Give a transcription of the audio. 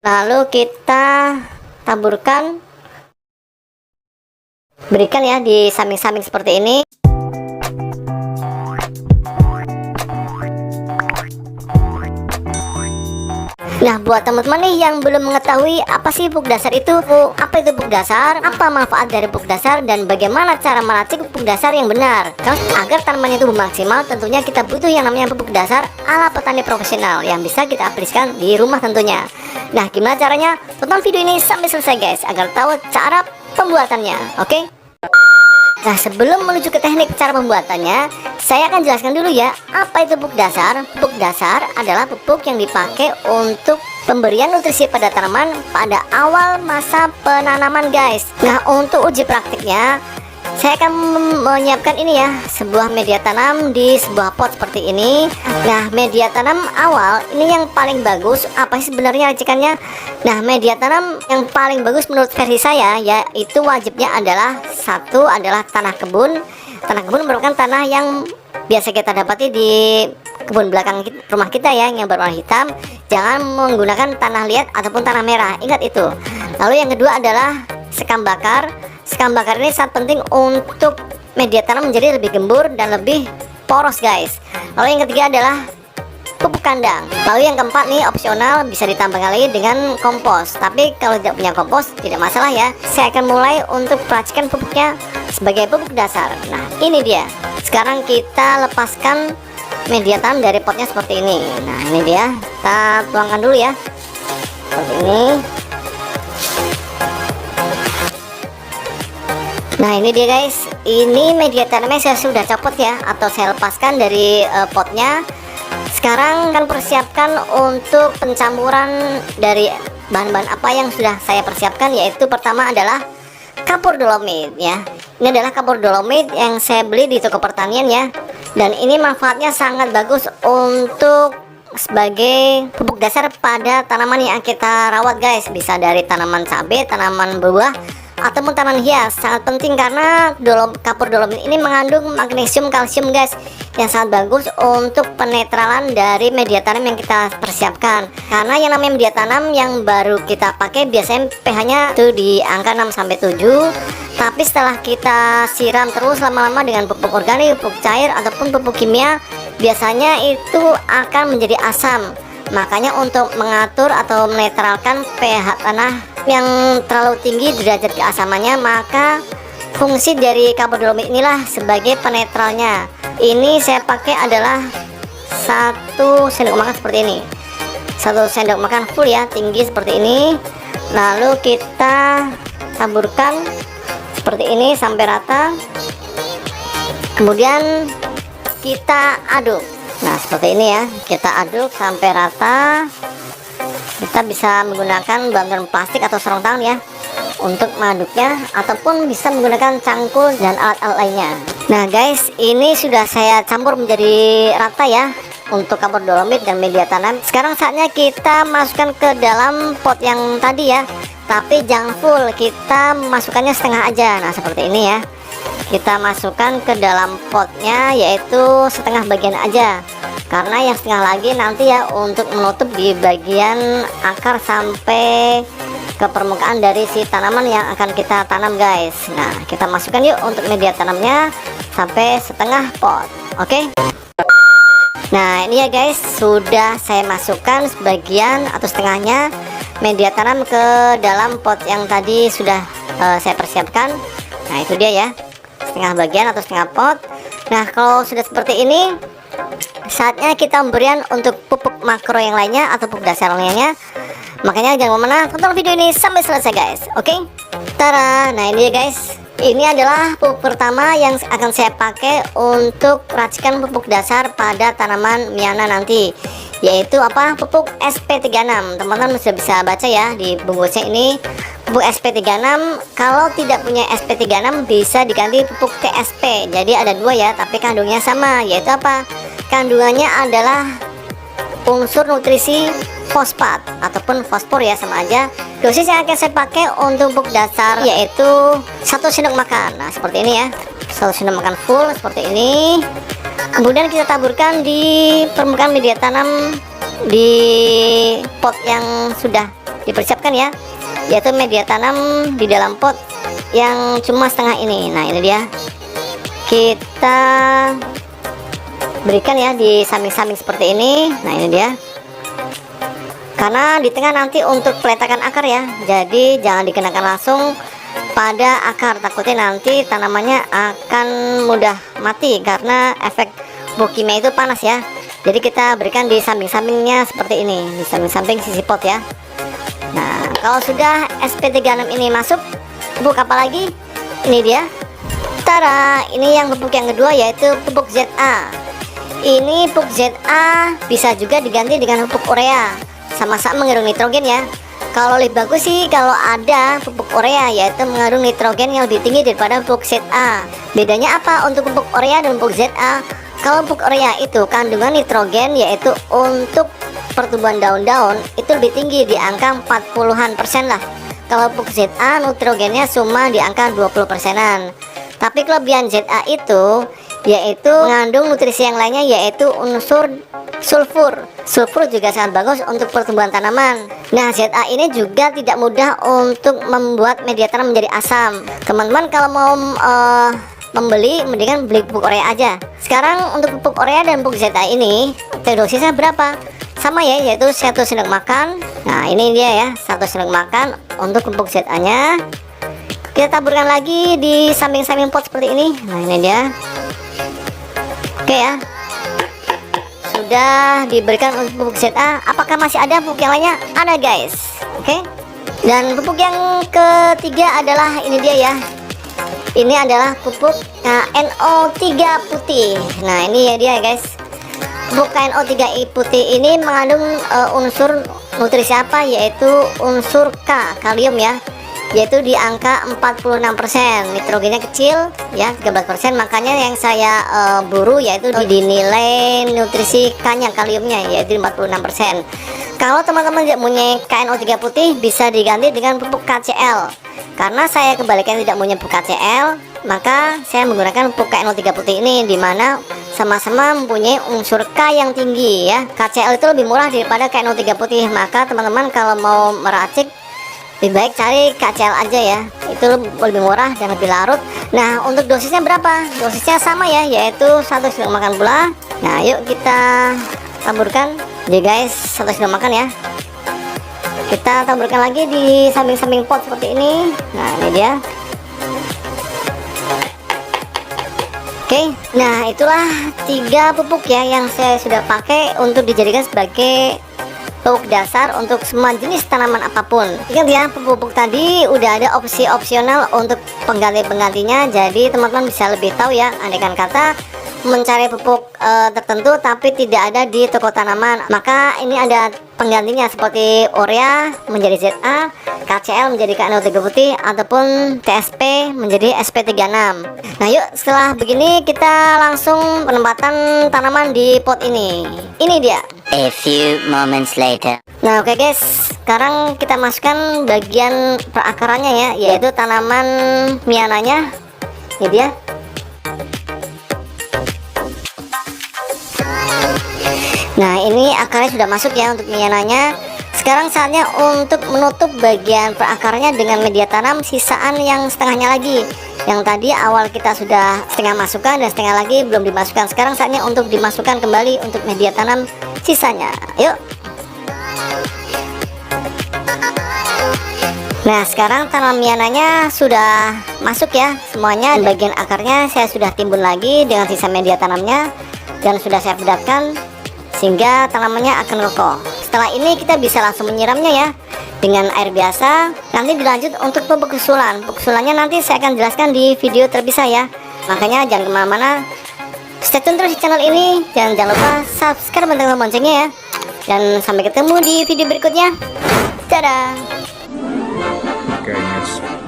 Lalu kita taburkan, berikan ya di samping-samping seperti ini. Nah, buat teman-teman nih yang belum mengetahui apa sih pupuk dasar itu, apa itu pupuk dasar, apa manfaat dari pupuk dasar, dan bagaimana cara meracik pupuk dasar yang benar. Agar tanamannya itu maksimal, tentunya kita butuh yang namanya pupuk dasar ala petani profesional yang bisa kita aplikasikan di rumah tentunya. Nah, gimana caranya? Tonton video ini sampai selesai guys, agar tahu cara pembuatannya, oke? Nah, sebelum menuju ke teknik cara pembuatannya, saya akan jelaskan dulu ya, apa itu pupuk dasar. Pupuk dasar adalah pupuk yang dipakai untuk pemberian nutrisi pada tanaman pada awal masa penanaman guys. Nah, untuk uji praktiknya, saya akan menyiapkan ini ya, sebuah media tanam di sebuah pot seperti ini. Nah, media tanam awal ini yang paling bagus. Apa sih sebenarnya racikannya? Nah, media tanam yang paling bagus menurut versi saya yaitu wajibnya adalah satu adalah tanah kebun. Tanah kebun merupakan tanah yang biasa kita dapati di kebun belakang rumah kita ya, yang berwarna hitam. Jangan menggunakan tanah liat ataupun tanah merah, ingat itu. Lalu yang kedua adalah sekam bakar. Sekam bakar ini sangat penting untuk media tanam menjadi lebih gembur dan lebih poros guys. Lalu yang ketiga adalah pupuk kandang. Lalu yang keempat nih opsional, bisa ditambah lagi dengan kompos. Tapi kalau tidak punya kompos tidak masalah ya. Saya akan mulai untuk peracikan pupuknya sebagai pupuk dasar. Nah, ini dia. Sekarang kita lepaskan media tanam dari potnya seperti ini. Nah, ini dia. Kita tuangkan dulu ya. Seperti ini. Nah, ini dia guys, ini media tanamnya saya sudah copot ya, atau saya lepaskan dari potnya. Sekarang kan persiapkan untuk pencampuran dari bahan-bahan apa yang sudah saya persiapkan, yaitu pertama adalah kapur dolomit ya. Ini adalah kapur dolomit yang saya beli di toko pertanian ya, dan ini manfaatnya sangat bagus untuk sebagai pupuk dasar pada tanaman yang kita rawat guys. Bisa dari tanaman cabai, tanaman buah, ataupun tanaman hias. Sangat penting karena kapur dolomit ini mengandung magnesium, kalsium guys, yang sangat bagus untuk penetralan dari media tanam yang kita persiapkan. Karena yang namanya media tanam yang baru kita pakai biasanya pH-nya itu di angka 6-7, tapi setelah kita siram terus lama-lama dengan pupuk organik, pupuk cair, ataupun pupuk kimia, biasanya itu akan menjadi asam. Makanya untuk mengatur atau menetralkan pH tanah yang terlalu tinggi derajat keasamannya, maka fungsi dari kapur dolomit inilah sebagai penetralnya. Ini saya pakai adalah 1 sendok makan seperti ini, 1 sendok makan full ya, tinggi seperti ini. Lalu kita taburkan seperti ini sampai rata, kemudian kita aduk. Nah, seperti ini ya, kita aduk sampai rata. Kita bisa menggunakan bantuan plastik atau sarung tangan ya untuk mengaduknya, ataupun bisa menggunakan cangkul dan alat-alat lainnya. Nah guys, ini sudah saya campur menjadi rata ya untuk kapur dolomit dan media tanam. Sekarang saatnya kita masukkan ke dalam pot yang tadi ya, tapi jangan full, kita masukkannya setengah aja. Nah, seperti ini ya, kita masukkan ke dalam potnya yaitu setengah bagian aja, karena yang setengah lagi nanti ya untuk menutup di bagian akar sampai ke permukaan dari si tanaman yang akan kita tanam guys. Nah, kita masukkan yuk untuk media tanamnya sampai setengah pot. Oke. Nah, ini ya guys, sudah saya masukkan sebagian atau setengahnya media tanam ke dalam pot yang tadi sudah saya persiapkan. Nah, itu dia ya, setengah bagian atau setengah pot. Nah, kalau sudah seperti ini, saatnya kita memberikan untuk pupuk makro yang lainnya atau pupuk dasar lainnya. Makanya jangan kemana, tonton video ini sampai selesai guys. Oke, tara. Nah, ini ya guys, ini adalah pupuk pertama yang akan saya pakai untuk racikan pupuk dasar pada tanaman Miana nanti, yaitu apa? Pupuk SP36. Teman-teman sudah bisa baca ya di bungkusnya ini, pupuk SP36. Kalau tidak punya SP36 bisa diganti pupuk TSP. Jadi ada 2 ya, tapi kandungnya sama, yaitu apa? Kandungannya adalah unsur nutrisi fosfat ataupun fosfor ya, sama aja. Dosis yang akan saya pakai untuk pupuk dasar yaitu 1 sendok makan. Nah, seperti ini ya, 1 sendok makan full seperti ini. Kemudian kita taburkan di permukaan media tanam di pot yang sudah dipersiapkan ya, yaitu media tanam di dalam pot yang cuma setengah ini. Nah ini dia, kita berikan ya di samping-samping seperti ini. Nah ini dia, karena di tengah nanti untuk peletakan akar ya, jadi jangan dikenakan langsung pada akar, takutnya nanti tanamannya akan mudah mati karena efek pupuk kimia itu panas ya. Jadi kita berikan di samping-sampingnya seperti ini, di samping-samping sisi pot ya. Nah kalau sudah SP36 ini masuk, pupuk apa lagi? Ini dia, tara, ini yang pupuk yang kedua, yaitu pupuk ZA. Ini pupuk ZA bisa juga diganti dengan pupuk urea, sama-sama mengandung nitrogen ya. Kalau lebih bagus sih kalau ada pupuk urea, yaitu mengandung nitrogen yang lebih tinggi daripada pupuk ZA. Bedanya apa untuk pupuk urea dan pupuk ZA? Kalau pupuk urea itu kandungan nitrogen, yaitu untuk pertumbuhan daun-daun itu lebih tinggi, di angka 40-an% lah. Kalau pupuk ZA nitrogennya cuma di angka 20%-an. Tapi kelebihan ZA itu yaitu mengandung nutrisi yang lainnya, yaitu unsur sulfur. Sulfur juga sangat bagus untuk pertumbuhan tanaman. Nah ZA ini juga tidak mudah untuk membuat media tanam menjadi asam. Teman-teman kalau mau membeli, mendingan beli pupuk urea aja. Sekarang untuk pupuk urea dan pupuk ZA ini dosisnya berapa? Sama ya, yaitu 1 sendok makan. Nah ini dia ya, 1 sendok makan untuk pupuk ZA nya. Kita taburkan lagi di samping-samping pot seperti ini. Nah ini dia. Oke ya, sudah diberikan untuk pupuk ZA. Apakah masih ada pupuk yang lainnya? Ada guys. Oke. Dan pupuk yang ketiga adalah ini dia ya. Ini adalah pupuk KNO3 putih. Nah ini ya dia guys. Pupuk KNO3 putih ini mengandung unsur nutrisi apa? Yaitu unsur K, kalium ya, yaitu di angka 46%. Nitrogennya kecil ya, 13%. Makanya yang saya buru yaitu dinilai nutrisi K-nya, kaliumnya, yaitu 46%. Kalau teman-teman tidak punya KNO3 putih, bisa diganti dengan pupuk KCL. Karena saya kebalikan tidak punya pupuk KCL, maka saya menggunakan pupuk KNO3 putih ini, dimana sama-sama mempunyai unsur K yang tinggi ya. KCL itu lebih murah daripada KNO3 putih. Maka teman-teman kalau mau meracik, lebih baik cari KCL aja ya, itu lebih murah dan lebih larut. Nah untuk dosisnya berapa? Dosisnya sama ya, yaitu 1 sendok makan pula. Nah yuk kita taburkan ya guys, 1 sendok makan ya. Kita taburkan lagi di samping-samping pot seperti ini. Nah ini dia. Oke, nah itulah 3 pupuk ya yang saya sudah pakai untuk dijadikan sebagai pupuk dasar untuk semua jenis tanaman apapun. Ingat ya, pupuk tadi udah ada opsi opsional untuk pengganti-penggantinya. Jadi teman-teman bisa lebih tahu ya, andaikan kata mencari pupuk tertentu tapi tidak ada di toko tanaman, maka ini ada penggantinya seperti urea menjadi ZA, KCL menjadi KNO3 putih, ataupun TSP menjadi SP36. Nah yuk, setelah begini kita langsung penempatan tanaman di pot ini. Ini dia. A few moments later. Nah oke guys, sekarang kita masukkan bagian perakarannya ya, yaitu tanaman miananya. Ini dia. Nah ini akarnya sudah masuk ya untuk miananya. Sekarang saatnya untuk menutup bagian perakarannya dengan media tanam sisaan yang setengahnya lagi. Yang tadi awal kita sudah setengah masukkan dan setengah lagi belum dimasukkan. Sekarang saatnya untuk dimasukkan kembali untuk media tanam sisanya. Yuk. Nah sekarang tanam miananya sudah masuk ya semuanya. Bagian akarnya saya sudah timbun lagi dengan sisa media tanamnya dan sudah saya pedatkan sehingga tanamannya akan kokoh. Setelah ini kita bisa langsung menyiramnya ya dengan air biasa. Nanti dilanjut untuk pupuk susulan. Pupuk susulannya nanti saya akan jelaskan di video terpisah ya. Makanya jangan kemana-mana, stay tune terus di channel ini dan jangan lupa subscribe dan tekan loncengnya ya. Dan sampai ketemu di video berikutnya. Dadah. Kayaknya